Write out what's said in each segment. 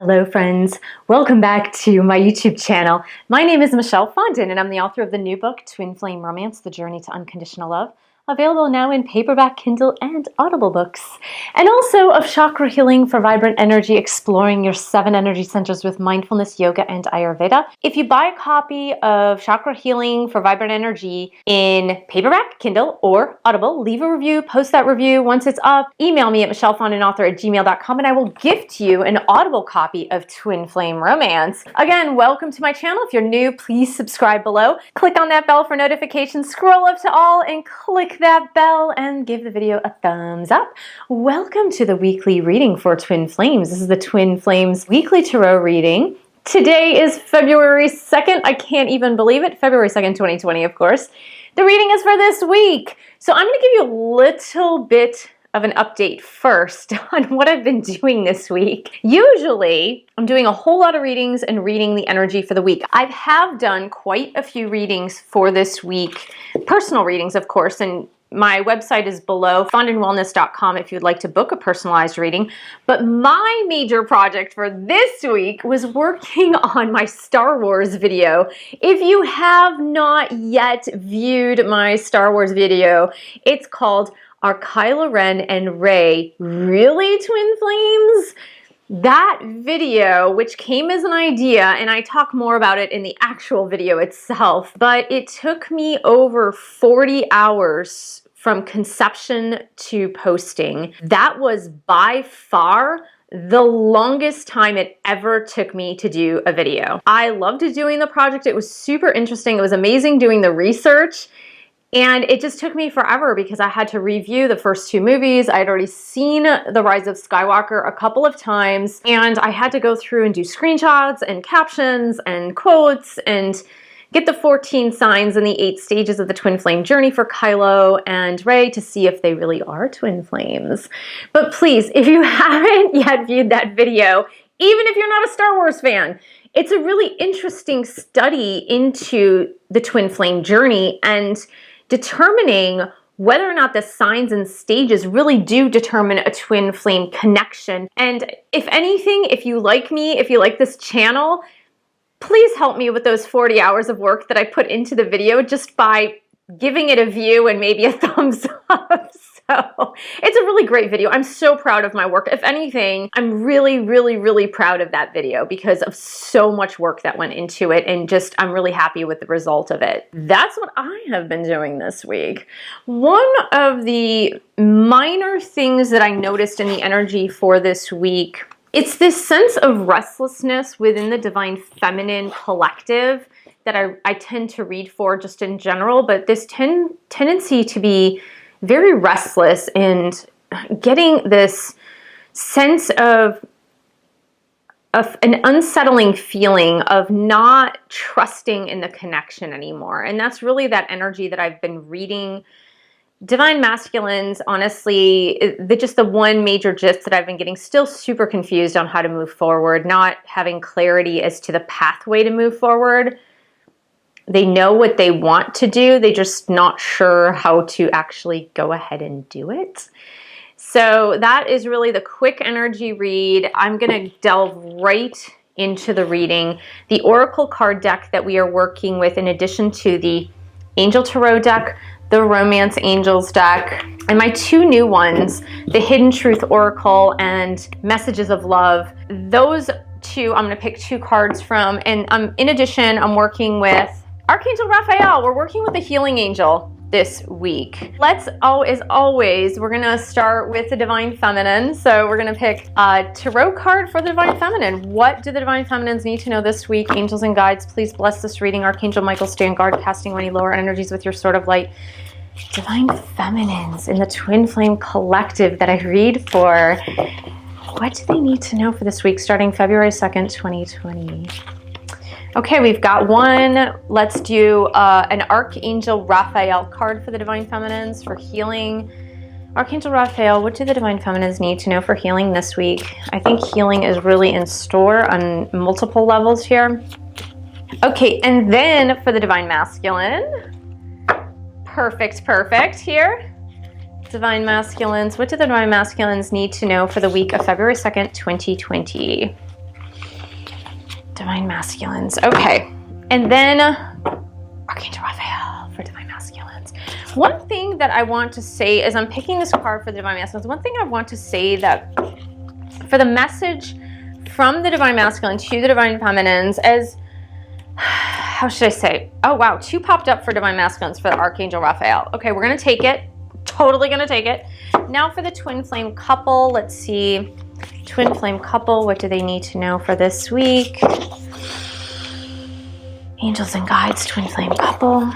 Hello friends, welcome back to my YouTube channel. My name is Michelle Fondin and I'm the author of the new book, Twin Flame Romance, The Journey to Unconditional Love, available now in paperback, Kindle, and Audible books. And also of Chakra Healing for Vibrant Energy, exploring your 7 energy centers with mindfulness, yoga, and Ayurveda. If you buy a copy of Chakra Healing for Vibrant Energy in paperback, Kindle, or Audible, leave a review, post that review. Once it's up, email me at michellefondinauthor@gmail.com and I will gift you an Audible copy of Twin Flame Romance. Again, welcome to my channel. If you're new, please subscribe below. Click on that bell for notifications, scroll up to all, and click that bell and give the video a thumbs up. Welcome to the weekly reading for Twin Flames. This is the Twin Flames weekly tarot reading. Today is February 2nd. I can't even believe it. February 2nd, 2020, of course. The reading is for this week. So I'm going to give you a little bit of an update first on what I've been doing this week. Usually, I'm doing a whole lot of readings and reading the energy for the week. I have done quite a few readings for this week, personal readings, of course, and my website is below, fondinwellness.com, if you'd like to book a personalized reading. But my major project for this week was working on my Star Wars video. If you have not yet viewed my Star Wars video, it's called Are Kylo Ren and Rey Really Twin Flames? That video, which came as an idea, and I talk more about it in the actual video itself, but it took me over 40 hours from conception to posting. That was by far the longest time it ever took me to do a video. I loved doing the project. It was super interesting. It was amazing doing the research. And it just took me forever because I had to review the first 2 movies. I had already seen The Rise of Skywalker a couple of times, and I had to go through and do screenshots and captions and quotes and get the 14 signs and the 8 stages of the twin flame journey for Kylo and Rey to see if they really are twin flames. But please, if you haven't yet viewed that video, even if you're not a Star Wars fan, it's a really interesting study into the twin flame journey and determining whether or not the signs and stages really do determine a twin flame connection. And if anything, if you like me, if you like this channel, please help me with those 40 hours of work that I put into the video just by giving it a view and maybe a thumbs up. So it's a really great video. I'm so proud of my work. If anything, I'm really, really, really proud of that video because of so much work that went into it, and just I'm really happy with the result of it. That's what I have been doing this week. One of the minor things that I noticed in the energy for this week, it's this sense of restlessness within the Divine Feminine collective that I tend to read for just in general, but this tendency to be very restless and getting this sense of an unsettling feeling of not trusting in the connection anymore. And that's really that energy that I've been reading. Divine Masculines, honestly, just the one major gist that I've been getting, still super confused on how to move forward, not having clarity as to the pathway to move forward. They know what they want to do, they're just not sure how to actually go ahead and do it. So that is really the quick energy read. I'm going to delve right into the reading. The Oracle card deck that we are working with, in addition to the Angel Tarot deck, the Romance Angels deck, and my 2 new ones, the Hidden Truth Oracle and Messages of Love. Those 2 I'm going to pick 2 cards from, and in addition, I'm working with Archangel Raphael. We're working with the Healing Angel this week. As always, we're gonna start with the Divine Feminine. So we're gonna pick a tarot card for the Divine Feminine. What do the Divine Feminines need to know this week? Angels and guides, please bless this reading. Archangel Michael, stand guard, casting any lower energies with your sword of light. Divine Feminines in the Twin Flame Collective that I read for. What do they need to know for this week, starting February 2nd, 2020? Okay, we've got one. Let's do an Archangel Raphael card for the Divine Feminines for healing. Archangel Raphael, what do the Divine Feminines need to know for healing this week? I think healing is really in store on multiple levels here. Okay, and then for the Divine Masculine. Perfect here. Divine Masculines, what do the Divine Masculines need to know for the week of February 2nd, 2020? Divine Masculines. Okay. And then Archangel Raphael for Divine Masculines. One thing that I want to say as I'm picking this card for the Divine Masculines, one thing I want to say that for the message from the Divine Masculine to the Divine Feminines as, how should I say? Oh, wow. 2 popped up for Divine Masculines for the Archangel Raphael. Okay, we're going to take it. Totally going to take it. Now for the Twin Flame couple. Let's see. Twin Flame couple, what do they need to know for this week? Angels and guides, Twin Flame couple.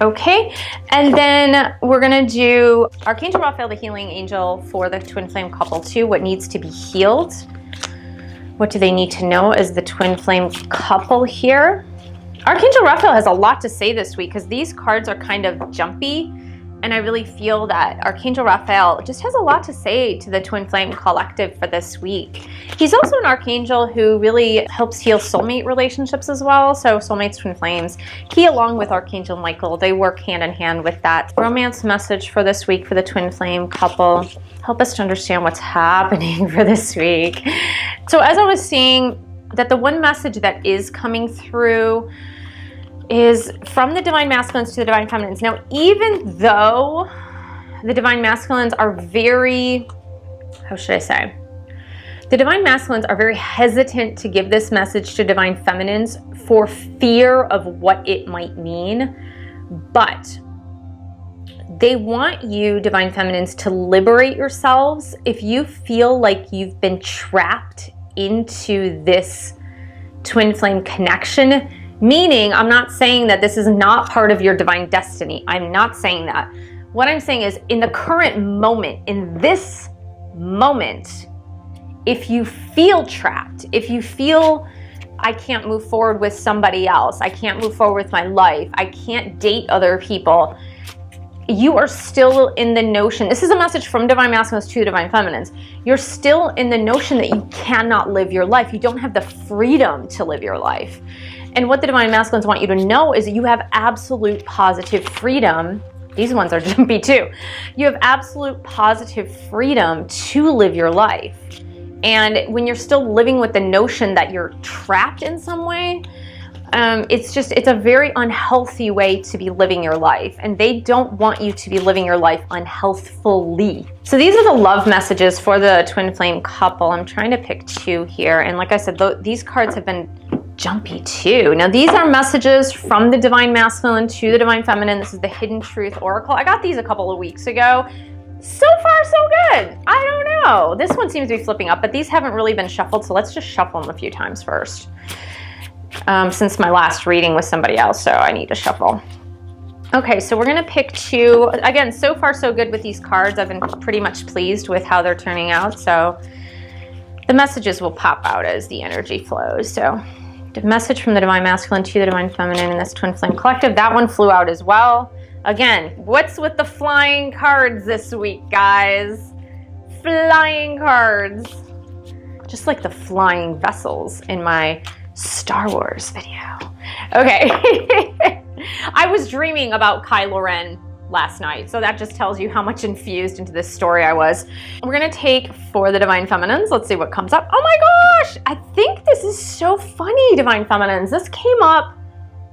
Okay, and then we're gonna do Archangel Raphael, the healing angel for the Twin Flame couple too. What needs to be healed? What do they need to know as the Twin Flame couple here? Archangel Raphael has a lot to say this week because these cards are kind of jumpy. And I really feel that Archangel Raphael just has a lot to say to the Twin Flame collective for this week. He's also an archangel who really helps heal soulmate relationships as well. So soulmates, twin flames. He, along with Archangel Michael, they work hand in hand with that. Romance message for this week for the Twin Flame couple. Help us to understand what's happening for this week. So as I was saying, that the one message that is coming through is from the Divine Masculines to the Divine Feminines. Now, even though the Divine Masculines are very, how should I say? The Divine Masculines are very hesitant to give this message to Divine Feminines for fear of what it might mean. But they want you, Divine Feminines, to liberate yourselves if you feel like you've been trapped into this twin flame connection. Meaning, I'm not saying that this is not part of your divine destiny. I'm not saying that. What I'm saying is, in the current moment, in this moment, if you feel trapped, if you feel I can't move forward with somebody else, I can't move forward with my life, I can't date other people, you are still in the notion, this is a message from Divine Masculines to Divine Feminines, you're still in the notion that you cannot live your life. You don't have the freedom to live your life. And what the Divine Masculines want you to know is that you have absolute positive freedom. These ones are jumpy too. You have absolute positive freedom to live your life. And when you're still living with the notion that you're trapped in some way, it's a very unhealthy way to be living your life. And they don't want you to be living your life unhealthfully. So these are the love messages for the Twin Flame couple. I'm trying to pick 2 here. And like I said, these cards have been jumpy too. Now these are messages from the Divine Masculine to the Divine Feminine. This is the Hidden Truth Oracle. I got these a couple of weeks ago. So far so good. I don't know. This one seems to be flipping up, but these haven't really been shuffled, so let's just shuffle them a few times first. Since my last reading was somebody else, so I need to shuffle. Okay, so we're gonna pick 2. Again, so far so good with these cards. I've been pretty much pleased with how they're turning out, so the messages will pop out as the energy flows. So the message from the Divine Masculine to the Divine Feminine in this Twin Flame collective, that one flew out as well. Again, what's with the flying cards this week, guys? Flying cards. Just like the flying vessels in my Star Wars video. Okay. I was dreaming about Kylo Ren last night, so that just tells you how much infused into this story I was. We're gonna take for the Divine Feminines. Let's see what comes up. Oh my gosh! I think this is so funny, Divine Feminines. This came up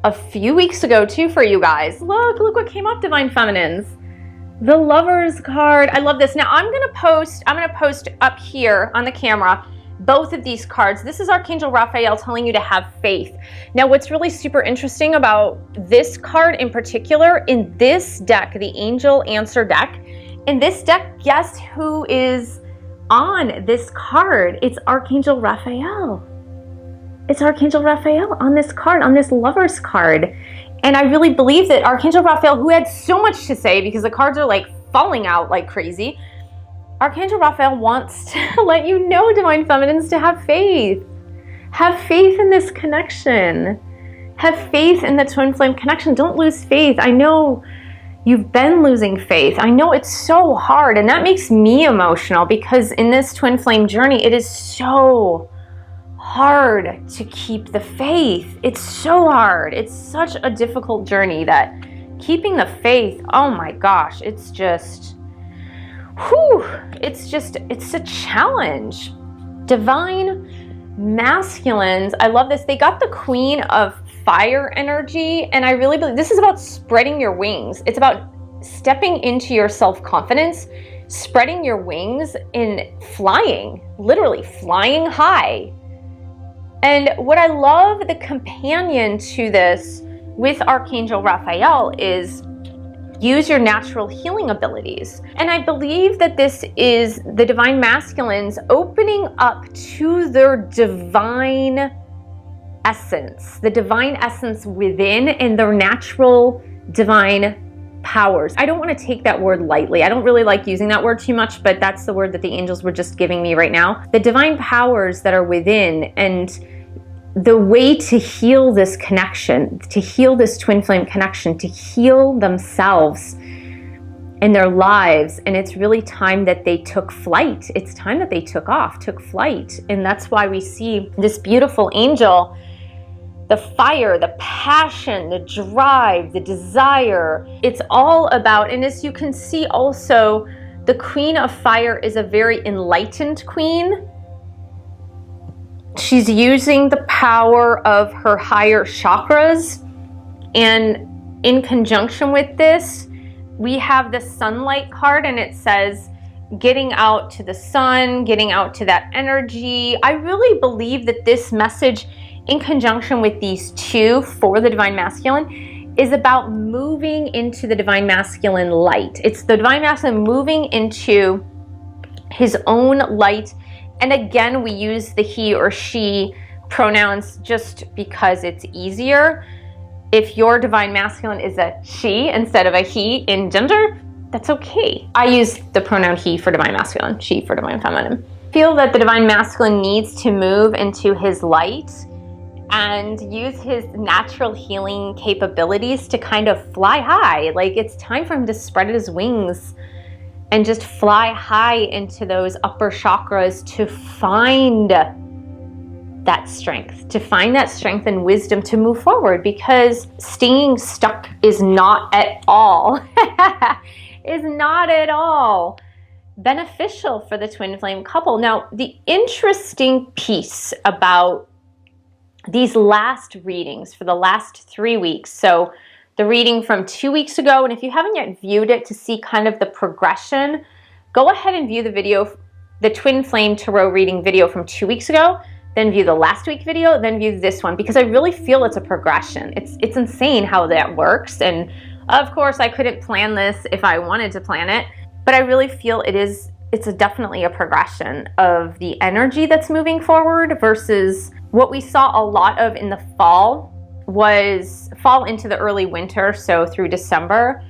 a few weeks ago too for you guys. Look what came up, Divine Feminines. The Lovers card. I love this. Now I'm gonna post up here on the camera both of these cards. This is Archangel Raphael telling you to have faith. Now, what's really super interesting about this card in particular, in this deck, the Angel Answer deck, in this deck, guess who is on this card? It's Archangel Raphael. It's Archangel Raphael on this card, on this Lovers card. And I really believe that Archangel Raphael, who had so much to say because the cards are like falling out like crazy, Archangel Raphael wants to let you know, Divine Feminines, to have faith. Have faith in this connection. Have faith in the Twin Flame connection. Don't lose faith. I know you've been losing faith. I know it's so hard, and that makes me emotional because in this Twin Flame journey, it is so hard to keep the faith. It's so hard. It's such a difficult journey that keeping the faith, oh my gosh, it's just... whew, it's a challenge. Divine masculines, I love this. They got the Queen of Fire energy, and I really believe this is about spreading your wings. It's about stepping into your self-confidence, spreading your wings, and flying, literally flying high. And what I love, the companion to this with Archangel Raphael, is use your natural healing abilities. And I believe that this is the divine masculines opening up to their divine essence, the divine essence within, and their natural divine powers. I don't want to take that word lightly. I don't really like using that word too much, but that's the word that the angels were just giving me right now. The divine powers that are within, and the way to heal this connection, to heal this twin flame connection, to heal themselves in their lives. And it's really time that they took flight. It's time that they took off, took flight. And that's why we see this beautiful angel, the fire, the passion, the drive, the desire. It's all about, and as you can see also, the Queen of Fire is a very enlightened queen. She's using the power of her higher chakras. And in conjunction with this, we have the sunlight card, and it says, getting out to the sun, getting out to that energy. I really believe that this message, in conjunction with these two for the divine masculine, is about moving into the divine masculine light. It's the divine masculine moving into his own light. And again, we use the he or she pronouns just because it's easier. If your divine masculine is a she instead of a he in gender, that's okay. I use the pronoun he for divine masculine, she for divine feminine. Feel that the divine masculine needs to move into his light and use his natural healing capabilities to kind of fly high. Like, it's time for him to spread his wings and just fly high into those upper chakras to find that strength and wisdom to move forward, because staying stuck is not at all beneficial for the twin flame couple. Now, the interesting piece about these last readings for the last 3 weeks, so the reading from 2 weeks ago, and if you haven't yet viewed it to see kind of the progression, go ahead and view the video, the twin flame tarot reading video from 2 weeks ago, then view the last week video, then view this one, because I really feel it's a progression. It's insane how that works. And of course, I couldn't plan this if I wanted to plan it, but I really feel it's definitely a progression of the energy that's moving forward versus what we saw a lot of in the fall was fall into the early winter, so through December,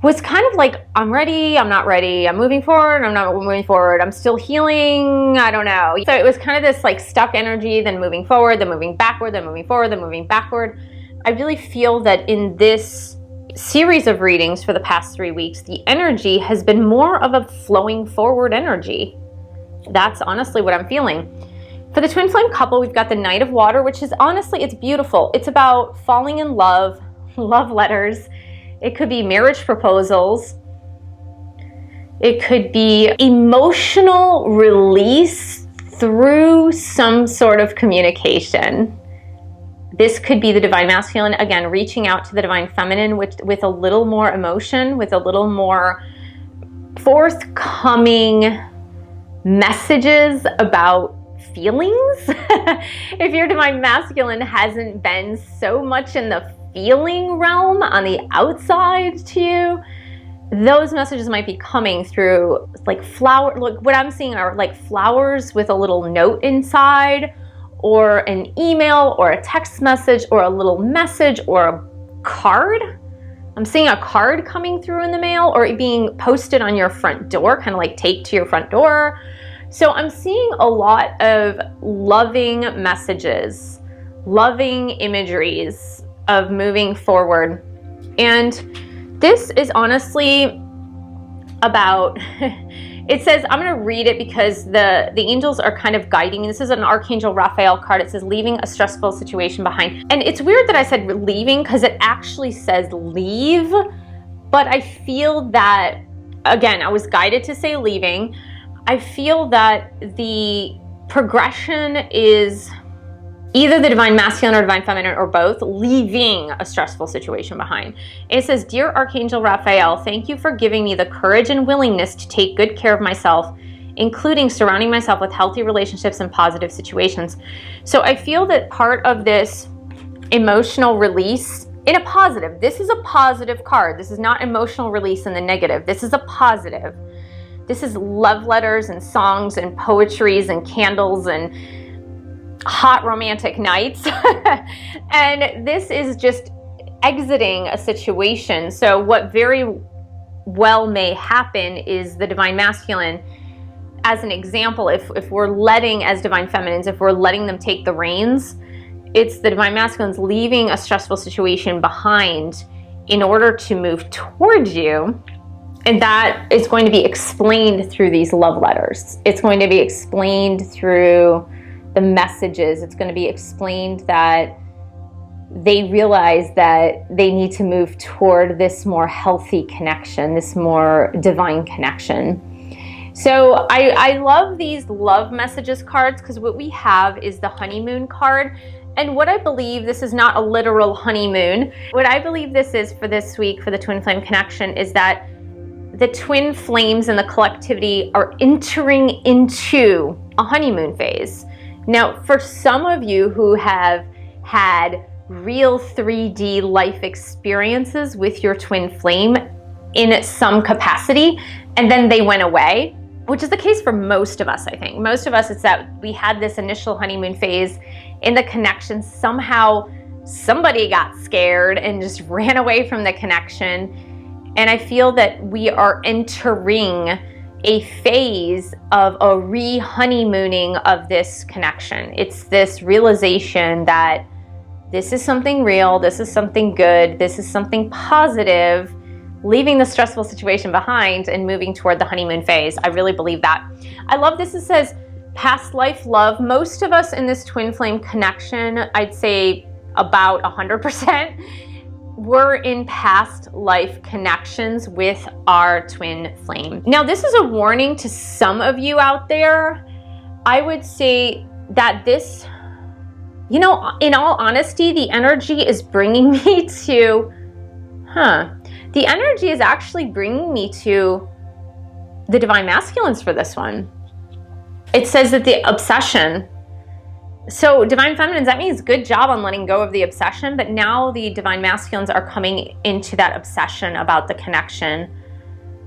was kind of like, I'm ready, I'm not ready, I'm moving forward, I'm not moving forward, I'm still healing, I don't know. So it was kind of this like stuck energy, then moving forward, then moving backward, then moving forward, then moving backward. I really feel that in this series of readings for the past 3 weeks, the energy has been more of a flowing forward energy. That's honestly what I'm feeling. For the twin flame couple, we've got the Knight of Water, which is honestly, it's beautiful. It's about falling in love, love letters. It could be marriage proposals. It could be emotional release through some sort of communication. This could be the divine masculine, again, reaching out to the divine feminine with a little more emotion, with a little more forthcoming messages about feelings. If your divine masculine hasn't been so much in the feeling realm on the outside to you, those messages might be coming through like flower. Look, what I'm seeing are like flowers with a little note inside, or an email or a text message or a little message or a card. I'm seeing a card coming through in the mail or it being posted on your front door, kind of like taped to your front door. So I'm seeing a lot of loving messages, loving imageries of moving forward. And this is honestly about, it says, I'm going to read it because the angels are kind of guiding. This is an Archangel Raphael card. It says leaving a stressful situation behind. And it's weird that I said leaving because it actually says leave. But I feel that, again, I was guided to say leaving. I feel that the progression is either the divine masculine or divine feminine or both leaving a stressful situation behind. It says, Dear Archangel Raphael, thank you for giving me the courage and willingness to take good care of myself, including surrounding myself with healthy relationships and positive situations. So I feel that part of this emotional release in a positive, this is a positive card. This is not emotional release in the negative. This is a positive. This is love letters and songs and poetries and candles and hot romantic nights. And this is just exiting a situation. So what very well may happen is the divine masculine, as an example, if we're letting, as divine feminines, if we're letting them take the reins, it's the divine masculines leaving a stressful situation behind in order to move towards you. And that is going to be explained through these love letters. It's going to be explained through the messages. It's going to be explained that they realize that they need to move toward this more healthy connection, this more divine connection. So I love these love messages cards because what we have is the honeymoon card. And what I believe, this is not a literal honeymoon. What I believe this is for this week for the twin flame connection is that the twin flames and the collectivity are entering into a honeymoon phase. Now, for some of you who have had real 3D life experiences with your twin flame in some capacity, and then they went away, which is the case for most of us, I think. Most of us, it's that we had this initial honeymoon phase in the connection. Somehow somebody got scared and just ran away from the connection. And I feel that we are entering a phase of a re-honeymooning of this connection. It's this realization that this is something real, this is something good, this is something positive, leaving the stressful situation behind and moving toward the honeymoon phase. I really believe that. I love this. It says past life love. Most of us in this twin flame connection, I'd say about 100%, we're in past life connections with our twin flame. Now, this is a warning to some of you out there. I would say that this, in all honesty, the energy is bringing me to, the energy is actually bringing me to the divine masculines for this one. It says that the obsession, so divine feminines, that means good job on letting go of the obsession, but now the divine masculines are coming into that obsession about the connection.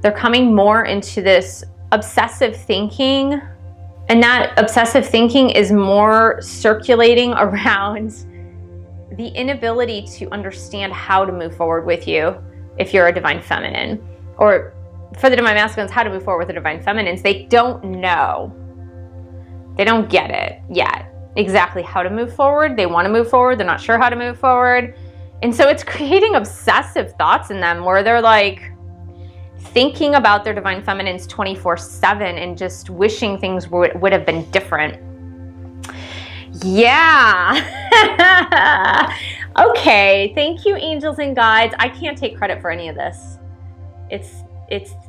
They're coming more into this obsessive thinking, and that obsessive thinking is more circulating around the inability to understand how to move forward with you if you're a divine feminine. Or for the divine masculines, how to move forward with the divine feminines. They don't know. They don't get it yet. Exactly how to move forward. They want to move forward. They're not sure how to move forward. And so it's creating obsessive thoughts in them where they're like thinking about their divine feminines 24/7 and just wishing things would have been different. Yeah. Okay. Thank you, angels and guides. I can't take credit for any of this. It's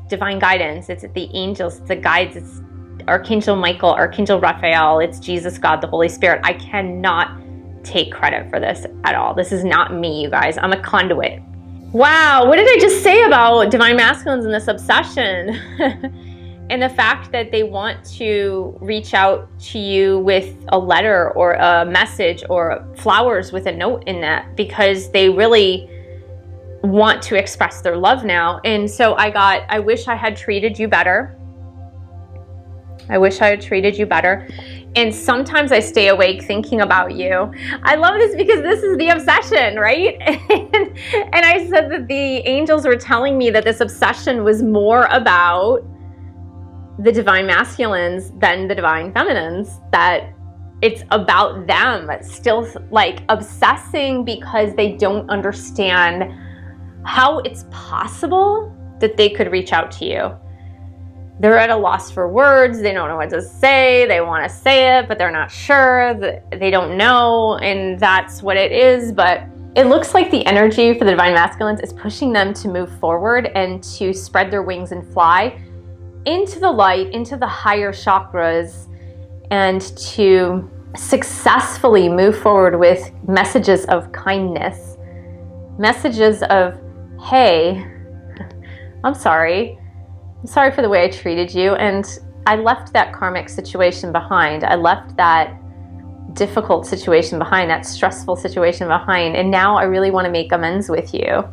divine guidance. It's the angels, it's the guides, it's Archangel Michael, Archangel Raphael, it's Jesus, God, the Holy Spirit. I cannot take credit for this at all. This is not me, you guys. I'm a conduit. Wow, what did I just say about divine masculines and this obsession? And the fact that they want to reach out to you with a letter or a message or flowers with a note in that because they really want to express their love now. And so I wish I had treated you better. I wish I had treated you better. And sometimes I stay awake thinking about you. I love this because this is the obsession, right? And I said that the angels were telling me that this obsession was more about the divine masculines than the divine feminines, that it's about them still like obsessing because they don't understand how it's possible that they could reach out to you. They're at a loss for words. They don't know what to say. They want to say it, but they're not sure. They don't know, and that's what it is. But it looks like the energy for the divine masculines is pushing them to move forward and to spread their wings and fly into the light, into the higher chakras, and to successfully move forward with messages of kindness, messages of, hey, I'm sorry for the way I treated you, and I left that karmic situation behind. I left that difficult situation behind, that stressful situation behind, and now I really want to make amends with you.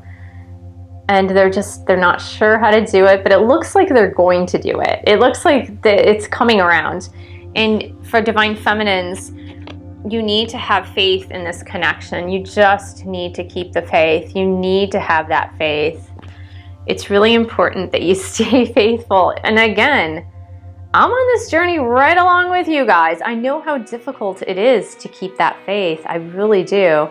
And they're not sure how to do it, but it looks like they're going to do it. It looks like it's coming around. And for Divine Feminines, you need to have faith in this connection. You just need to keep the faith. You need to have that faith. It's really important that you stay faithful. And again, I'm on this journey right along with you guys. I know how difficult it is to keep that faith. I really do.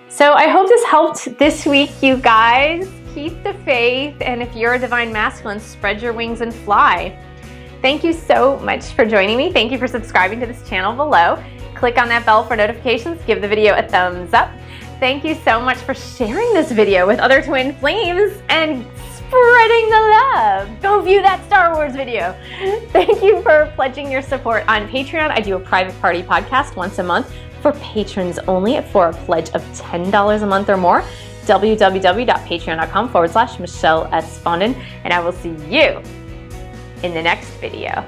So I hope this helped this week, you guys. Keep the faith. And if you're a Divine Masculine, spread your wings and fly. Thank you so much for joining me. Thank you for subscribing to this channel below. Click on that bell for notifications. Give the video a thumbs up. Thank you so much for sharing this video with other twin flames and spreading the love. Go view that Star Wars video. Thank you for pledging your support on Patreon. I do a private party podcast once a month for patrons only for a pledge of $10 a month or more. www.patreon.com/Michelle S. Fondin, and I will see you in the next video.